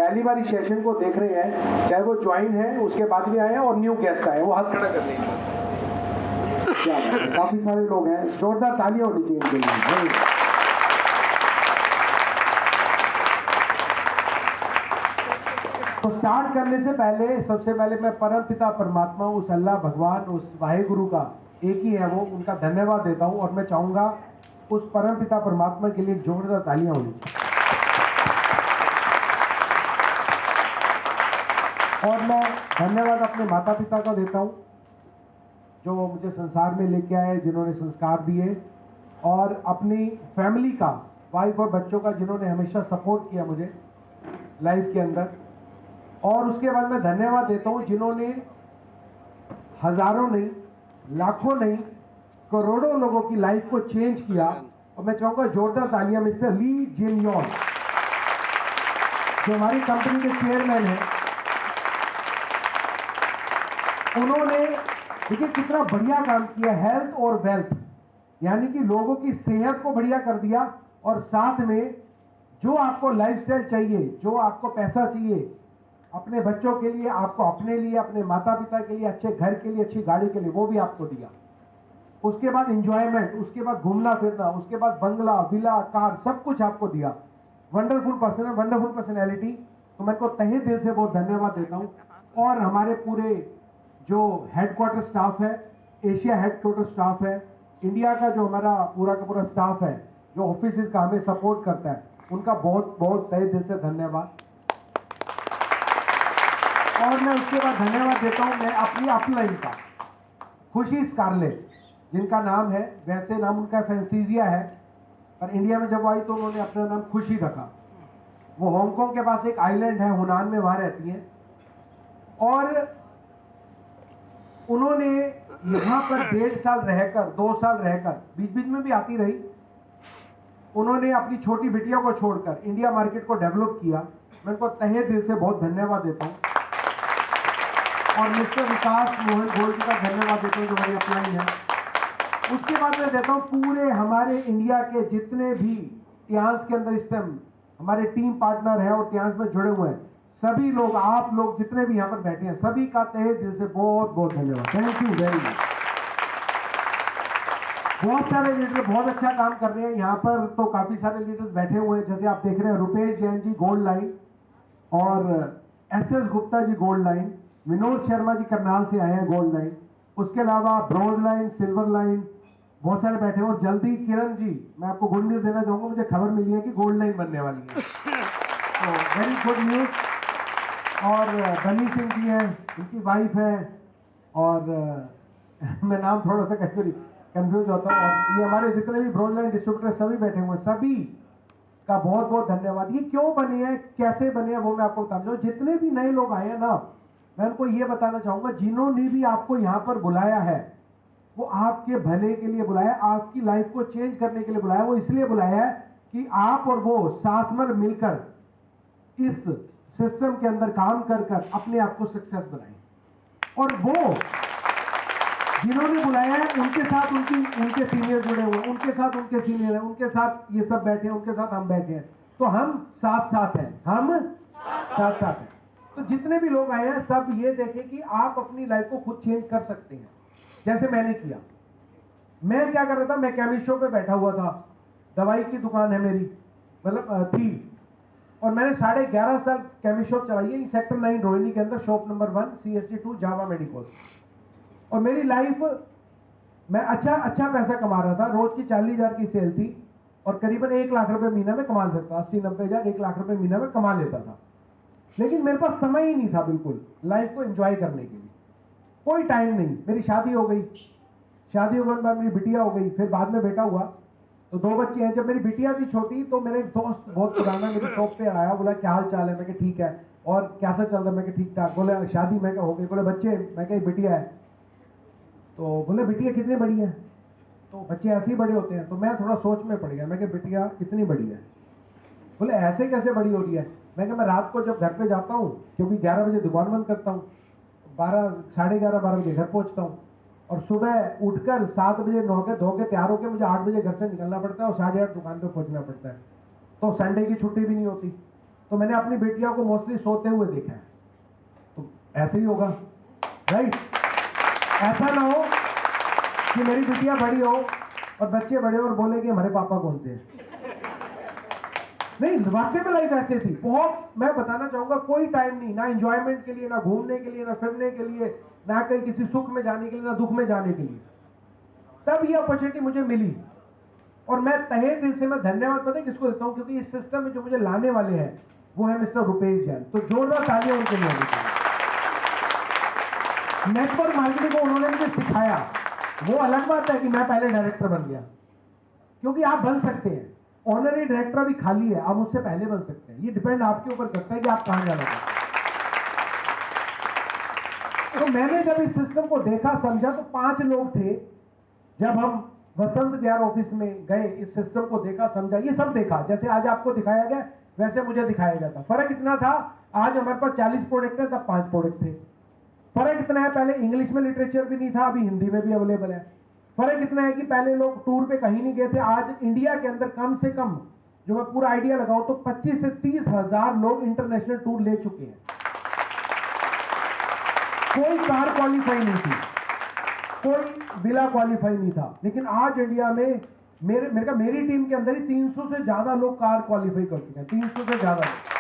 पहली बार इस सेशन को देख रहे हैं, चाहे वो ज्वाइन है उसके बाद भी आए हैं और न्यू गेस्ट आए हैं, वो हाथ खड़ा कर लेंगे। क्या बात है, काफी सारे लोग हैं, जोरदार तालियां होनी चाहिए इनके लिए। तो स्टार्ट करने से पहले सबसे पहले मैं परम पिता परमात्मा, उस अल्लाह भगवान, उस वाहेगुरु का एक ही है वो, उनका धन्यवाद देता हूं। और मैं चाहूंगा उस परम पिता परमात्मा के लिए जोरदार तालियां होनी चाहिए। और मैं धन्यवाद अपने माता पिता का देता हूं जो मुझे संसार में लेके आए, जिन्होंने संस्कार दिए, और अपनी फैमिली का, वाइफ और बच्चों का, जिन्होंने हमेशा सपोर्ट किया मुझे लाइफ के अंदर। और उसके बाद मैं धन्यवाद देता हूं जिन्होंने हजारों नहीं, लाखों नहीं, करोड़ों लोगों की लाइफ को चेंज किया। और मैं चाहूंगा जोरदार तालियां मिस्टर ली जिन यॉन, जो हमारी कंपनी के चेयरमैन हैं। उन्होंने देखिए कितना बढ़िया काम किया, हेल्थ और वेल्थ, यानी कि लोगों की सेहत को बढ़िया कर दिया, और साथ में जो आपको लाइफस्टाइल चाहिए, जो आपको पैसा चाहिए अपने बच्चों के लिए, आपको अपने लिए, अपने माता पिता के लिए, अच्छे घर के लिए, अच्छी गाड़ी के लिए, वो भी आपको दिया। उसके बाद इंजॉयमेंट, उसके बाद घूमना फिरना, उसके बाद बंगला, विला, कार, सब कुछ आपको दिया। वंडरफुल पर्सन है, वंडरफुल पर्सनैलिटी। तो मैं को तहे दिल से बहुत धन्यवाद देता हूं। और हमारे पूरे जो हेडक्वार्टर स्टाफ है, एशिया हेडक्वार्टर स्टाफ है, इंडिया का जो हमारा पूरा का पूरा स्टाफ है, जो ऑफिस का हमें सपोर्ट करता है, उनका बहुत बहुत तहे दिल से धन्यवाद। और मैं उसके बाद धन्यवाद देता हूं मैं अपनी अपलाइन का, खुशी स्कारलेट, जिनका नाम है, वैसे नाम उनका फैंसीजिया है, पर इंडिया में जब आई तो उन्होंने अपना नाम खुशी रखा। वो हांगकांग के पास एक आइलैंड है, हुनान में, वहां रहती हैं। और उन्होंने यहां पर 1.5 साल रहकर, 2 साल रहकर, बीच बीच में भी आती रही, उन्होंने अपनी छोटी बिटिया को छोड़कर इंडिया मार्केट को डेवलप किया। मैं उनको तहे दिल से बहुत धन्यवाद देता हूं। और मिस्टर विकास मोहन गोयल जी का धन्यवाद देता हूं जो हमारी अपलाइन है। उसके बाद मैं देता हूं पूरे हमारे इंडिया के जितने भी इतिहास के अंदर इस टाइम हमारे टीम पार्टनर हैं और इतिहास में जुड़े हुए हैं, सभी लोग, आप लोग जितने भी यहाँ पर बैठे हैं, सभी का तहे दिल से बहुत बहुत धन्यवाद। Thank you very much. बहुत सारे लीडर बहुत अच्छा काम कर रहे हैं यहाँ पर। तो काफी सारे लीडर्स बैठे हुए हैं, जैसे आप देख रहे हैं रुपेश जैन जी गोल्ड लाइन, और SS Gupta ji gold line, Vinod Sharma ji Karnal से आए हैं गोल्ड लाइन। उसके अलावा ब्रॉन्ज लाइन, सिल्वर लाइन, बहुत सारे बैठे हैं। और जल्दी किरण जी, मैं आपको गुड न्यूज देना चाहूंगा, मुझे खबर मिली है कि गोल्ड लाइन बनने वाली है, तो वेरी गुड न्यूज। और बनी सिंह जी हैं, उनकी वाइफ है, और मैं नाम थोड़ा सा कंफ्यूज होता हूँ। और ये हमारे जितने भी ब्रॉन्ज लाइन डिस्ट्रीब्यूटर सभी बैठे हुए हैं, सभी का बहुत बहुत धन्यवाद। ये क्यों बने हैं, कैसे बने हैं, वो मैं आपको बता दूं। जितने भी नए लोग आए हैं ना, मैं उनको ये बताना चाहूंगा, जिन्होंने भी आपको यहाँ पर बुलाया है, वो आपके भले के लिए बुलाया, आपकी लाइफ को चेंज करने के लिए बुलाया। वो इसलिए बुलाया है कि आप और वो साथ में मिलकर इस सिस्टम के अंदर काम कर कर अपने आप को सक्सेस बनाए। और वो जिन्होंने बुलाया है, उनके साथ उनके सीनियर जुड़े हुए, उनके साथ उनके सीनियर हैं, उनके साथ ये सब बैठे हैं, उनके साथ हम बैठे हैं। तो हम साथ साथ हैं, हम साथ साथ हैं। तो जितने भी लोग आए हैं, सब ये देखें कि आप अपनी लाइफ को खुद चेंज कर सकते हैं, जैसे मैंने किया। मैं क्या कर रहा था, मैं केमिस्ट शॉप पे बैठा हुआ था, दवाई की दुकान है मेरी, मतलब थी, और मैंने 11.5 साल केमिस्ट शॉप चलाई है सेक्टर 9 रोहिणी के अंदर, शॉप नंबर 1 CSC 2 जावा मेडिकल। और मेरी लाइफ, मैं अच्छा पैसा कमा रहा था, रोज की 40,000 की सेल थी, और करीबन 1 लाख रुपए महीना में कमा सकता, 80-90 हजार 1 लाख रुपए महीना में कमा लेता था। लेकिन मेरे पास समय ही नहीं था बिल्कुल लाइफ को एंजॉय करने के लिए, कोई टाइम नहीं। मेरी शादी हो गई, शादी होने के बाद मेरी बिटिया हो गई, फिर बाद में बेटा हुआ, तो 2 बच्चे हैं। जब मेरी बिटिया थी छोटी, तो मेरे एक दोस्त बहुत पुराना मेरी शॉप पे आया, बोला क्या हाल चाल है, मैं कहा ठीक है, और कैसा चल रहा है, मैं कहा ठीक ठाक। बोले शादी, मैं कहा हो गई। बोले बच्चे, मैं कहा बिटिया है। तो बोले बिटिया कितनी बड़ी है, तो बच्चे ऐसे ही बड़े होते हैं। तो मैं थोड़ा सोच में पड़ गया, मैं कहा बिटिया कितनी बड़ी है। बोले ऐसे कैसे बड़ी हो रही है। मैं कहा मैं रात को जब घर पे जाता हूँ, क्योंकि 11 बजे दुकान बंद करता हूँ, 11-11:30 बजे घर पहुँचता हूँ, और सुबह उठकर 7 बजे नहा के धो के तैयार होकर मुझे 8 बजे घर से निकलना पड़ता है, और 8:30 दुकान पे पहुंचना पड़ता है। तो संडे की छुट्टी भी नहीं होती, तो मैंने अपनी बेटियों को मोस्टली सोते हुए देखा है, तो ऐसे ही होगा, राइट? ऐसा ना हो कि मेरी बिटिया बड़ी हो और बच्चे बड़े और बोले कि हमारे पापा कौन से हैं। नहीं, वाकई में लाइफ ऐसे थी बहुत। मैं बताना चाहूंगा, कोई टाइम नहीं, ना एंजॉयमेंट के लिए, ना घूमने के लिए, ना फिरने के लिए, ना कहीं किसी सुख में जाने के लिए, ना दुख में जाने के लिए। तब ये अपॉर्चुनिटी मुझे मिली और मैं तहे दिल से मैं धन्यवाद पता है किसको देता हूं, क्योंकि इस सिस्टम में जो मुझे लाने वाले हैं वो है मिस्टर रुपेश जैन। तो जोरदार तालियां उनके लिए होनी चाहिए। नेटवर्क मार्केटिंग को उन्होंने मुझे सिखाया। वो अलग बात है कि मैं पहले डायरेक्टर बन गया, क्योंकि आप बन सकते हैं। ऑनरी डायरेक्टर भी खाली है, आप उससे पहले बन सकते हैं। ये डिपेंड आपके ऊपर करता है कि आप कहां जाना चाहते हैं। तो मैंने जब इस सिस्टम को देखा समझा, तो 5 लोग थे। जब हम वसंत विहार ऑफिस में गए, इस सिस्टम को देखा समझा, ये सब देखा जैसे आज आपको दिखाया गया वैसे मुझे दिखाया गया था। फर्क इतना था, आज हमारे पास 40 प्रोडक्ट है, तब 5 प्रोडक्ट थे। फर्क इतना है, पहले इंग्लिश में लिटरेचर भी नहीं था, अभी हिंदी में भी अवेलेबल है। फर्क इतना है कि पहले लोग टूर पे कहीं नहीं गए थे, आज इंडिया के अंदर कम से कम, जो मैं पूरा आइडिया लगाऊं तो 25 से 30 हजार लोग इंटरनेशनल टूर ले चुके हैं। कोई कार क्वालिफाई नहीं थी, कोई विला क्वालिफाई नहीं था, लेकिन आज इंडिया में मेरी टीम के अंदर ही 300 से ज्यादा लोग कार क्वालिफाई कर चुके हैं, 300 से ज्यादा लोग।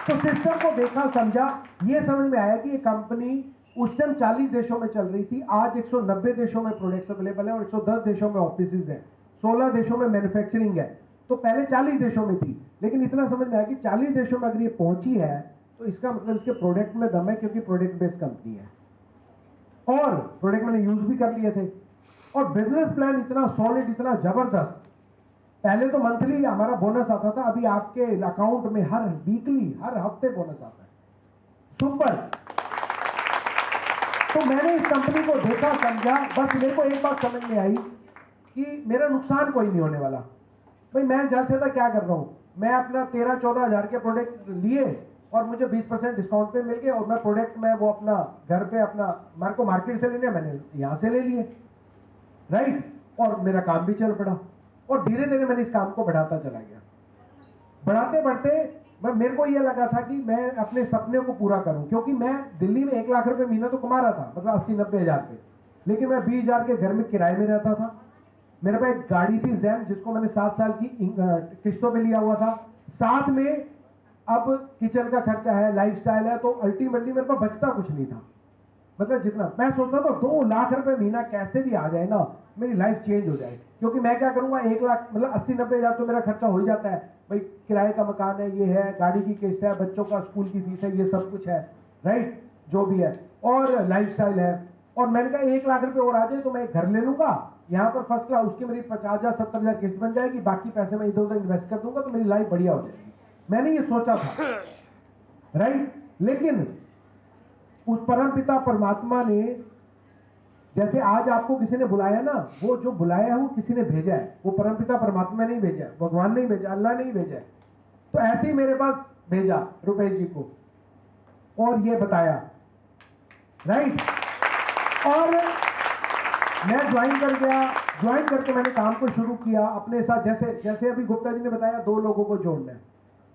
तो सिस्टम को देखा समझा, ये समझ में आया कि ये कंपनी उस टाइम 40 देशों में चल रही थी, आज 190 देशों में प्रोडक्ट्स अवेलेबल है और 110 देशों में ऑफिसेज है, 16 देशों में मैन्युफैक्चरिंग है। तो पहले 40 देशों में थी, लेकिन इतना समझ में आया कि 40 देशों में अगर ये पहुंची है तो इसका मतलब इसके प्रोडक्ट में दम है, क्योंकि प्रोडक्ट बेस्ड कंपनी है और प्रोडक्ट मैंने यूज भी कर लिए थे। और बिजनेस प्लान इतना सॉलिड, इतना जबरदस्त। पहले तो मंथली हमारा बोनस आता था, अभी आपके अकाउंट में हर वीकली, हर हफ्ते बोनस आता है। सुपर। तो मैंने इस कंपनी को देखा समझा, बस मेरे को एक बात समझ में आई कि मेरा नुकसान कोई नहीं होने वाला। भाई मैं जैसे था क्या कर रहा हूं, मैं अपना 13-14 हजार के प्रोडक्ट लिए और मुझे 20% डिस्काउंट पे मिल गए, और मैं प्रोडक्ट मैं वो अपना घर पे अपना मार को मार्केट से लेने, मैंने यहां से ले लिए, राइट? और मेरा काम भी चल पड़ा और धीरे धीरे मैंने इस काम को बढ़ाता चला गया। बढ़ाते बढ़ते मेरे को ये लगा था कि मैं अपने सपने को पूरा करूं, क्योंकि मैं दिल्ली में 1 लाख रुपए महीना तो कमा रहा था, मतलब 80-90 हजार पे, लेकिन मैं 20 हजार के घर में किराए में रहता था। मेरे पास एक गाड़ी थी जैन, जिसको मैंने 7 साल की किस्तों पे लिया हुआ था। साथ में अब किचन का खर्चा है, लाइफस्टाइल है, तो अल्टीमेटली मेरे पास बचता कुछ नहीं था। मतलब जितना मैं सोचता था 2 लाख रुपए महीना कैसे भी आ जाए ना, मेरी लाइफ चेंज हो जाए। क्योंकि मैं क्या करूंगा, 1 लाख मतलब 80-90 हजार तो मेरा खर्चा हो ही जाता है। भाई किराए का मकान है, ये है, गाड़ी की किस्त है, बच्चों का स्कूल की फीस है, ये सब कुछ है, राइट? जो भी है, और लाइफस्टाइल है। और मैंने कहा 1 लाख रुपए और आ जाए तो मैं एक घर ले लूंगा यहाँ पर फर्स्ट क्लास, उसकी मेरी 50,000-70,000 हजार किस्त बन जाएगी, बाकी पैसे मैं इधर उधर इन्वेस्ट कर दूंगा तो मेरी लाइफ बढ़िया हो जाएगी। मैंने ये सोचा था, राइट? लेकिन उस परम पिता परमात्मा ने, जैसे आज आपको किसी ने बुलाया ना, वो जो बुलाया है वो किसी ने भेजा है, वो परमपिता परमात्मा ने ही भेजा है, भगवान ने ही भेजा, अल्लाह ने ही भेजा है। तो ऐसे ही मेरे पास भेजा रुपेश जी को और ये बताया, राइट? और मैं ज्वाइन कर गया। ज्वाइन करके मैंने काम को शुरू किया अपने साथ। जैसे अभी गुप्ता जी ने बताया 2 लोगों को जोड़ना है,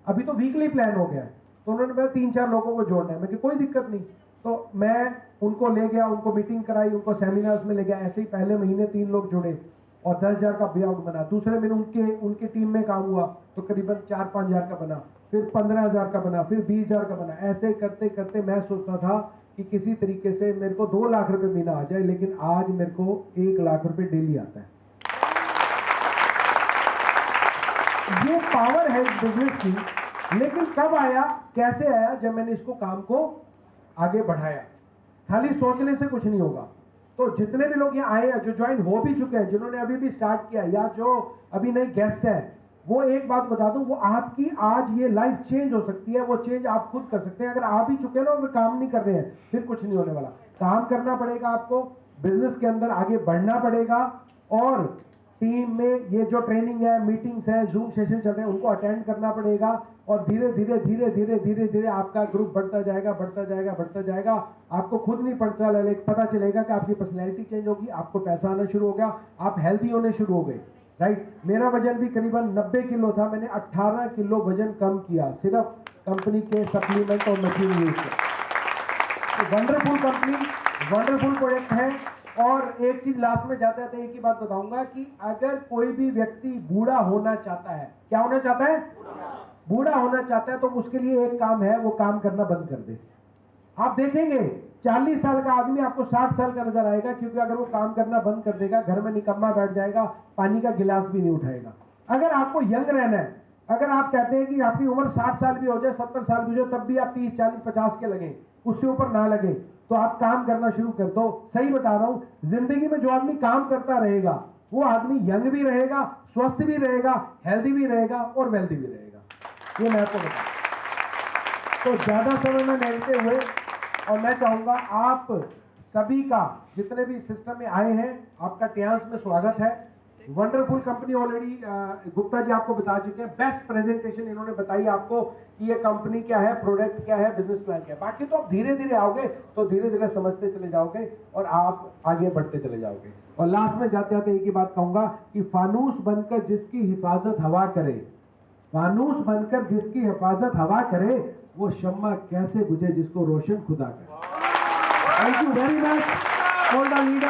अभी तो वीकली प्लान हो गया है, तो उन्होंने बताया 3-4 लोगों को जोड़ना है। मैं कोई दिक्कत नहीं, तो मैं उनको ले गया, उनको मीटिंग कराई, उनको सेमिनार्स में ले गया। ऐसे ही पहले महीने 3 लोग जुड़े और 10,000 का पे आउट बना। दूसरे महीने उनके टीम में काम हुआ तो करीबन 4-5 हजार का बना, फिर 15,000 का बना, फिर 20,000 का बना। ऐसे करते करते मैं सोचता था कि किसी तरीके से मेरे को 2 लाख रुपए महीना आ जाए, लेकिन आज मेरे को 1 लाख रुपए डेली आता है। ये पावर है इस बिजनेस की। लेकिन कब आया, कैसे आया? जब मैंने इसको काम को आगे बढ़ाया। खाली सोचने से कुछ नहीं होगा। तो जितने भी लोग यहाँ आए हैं, जो ज्वाइन हो भी चुके हैं, जिन्होंने अभी भी स्टार्ट किया, या जो अभी नए गेस्ट हैं, वो एक बात बता दूं, वो आपकी आज ये लाइफ चेंज हो सकती है। वो चेंज आप खुद कर सकते हैं। अगर आप ही चुके ना, अगर काम नहीं कर रहे हैं, फिर कुछ नहीं होने वाला। काम करना पड़ेगा आपको, बिजनेस के अंदर आगे बढ़ना पड़ेगा, और टीम में ये जो ट्रेनिंग है, मीटिंग्स है, जूम सेशन चल रहे हैं, उनको अटेंड करना पड़ेगा। और धीरे धीरे धीरे धीरे धीरे धीरे आपका ग्रुप बढ़ता जाएगा, बढ़ता जाएगा, बढ़ता जाएगा। आपको खुद नहीं पता चलेगा कि आपकी पर्सनैलिटी चेंज होगी, आपको पैसा आना शुरू हो गया, आप हेल्दी होने शुरू हो गए। राइट। मेरा वजन भी करीबन 90 किलो था, मैंने 18 किलो वजन कम किया सिर्फ कंपनी के सप्लीमेंट और मशीन यूज से। वंडरफुल कंपनी, वंडरफुल प्रोडक्ट है। और एक चीज लास्ट में जाते जाते एक ही बात बताऊंगा कि अगर कोई भी व्यक्ति बूढ़ा होना चाहता है, क्या होना चाहता है? बूढ़ा होना चाहता है, तो उसके लिए एक काम है, वो काम करना बंद कर दे। आप देखेंगे 40 साल का आदमी आपको 60 साल का नजर आएगा, क्योंकि अगर वो काम करना बंद कर देगा, घर में निकम्मा बैठ जाएगा, पानी का गिलास भी नहीं उठाएगा। अगर आपको यंग रहना है, अगर आप कहते हैं कि आपकी उम्र 60 साल भी हो जाए, 70 साल भी हो जाए, तब भी आप 30, 40, 50 के लगे, उससे ऊपर ना लगे, तो आप काम करना शुरू कर दो। सही बता रहा हूं, जिंदगी में जो आदमी काम करता रहेगा, वो आदमी यंग भी रहेगा, स्वस्थ भी रहेगा, हेल्दी भी रहेगा और वेल्दी भी रहेगा। ये मैं आपको बता, तो ज्यादा समय में लेते हुए, और मैं चाहूंगा आप सभी का, जितने भी सिस्टम में आए हैं, आपका टियांस में स्वागत है। Wonderful company already Gupta ji आपको बता चुके हैं, बेस्ट प्रेजेंटेशन इन्होंने बताई आपको कि ये कंपनी क्या है, प्रोडक्ट क्या है, बिजनेस प्लान क्या है। बाकी तो आप धीरे धीरे आओगे तो धीरे धीरे समझते चले जाओगे और आप आगे बढ़ते चले जाओगे। और लास्ट में जाते जाते एक ही बात कहूंगा कि फानूस बनकर जिसकी हिफाजत हवा करे, फानूस बनकर जिसकी हिफाजत हवा करे, वो शम्मा कैसे बुझे जिसको रोशन खुदा करे। Thank you very much all the leader.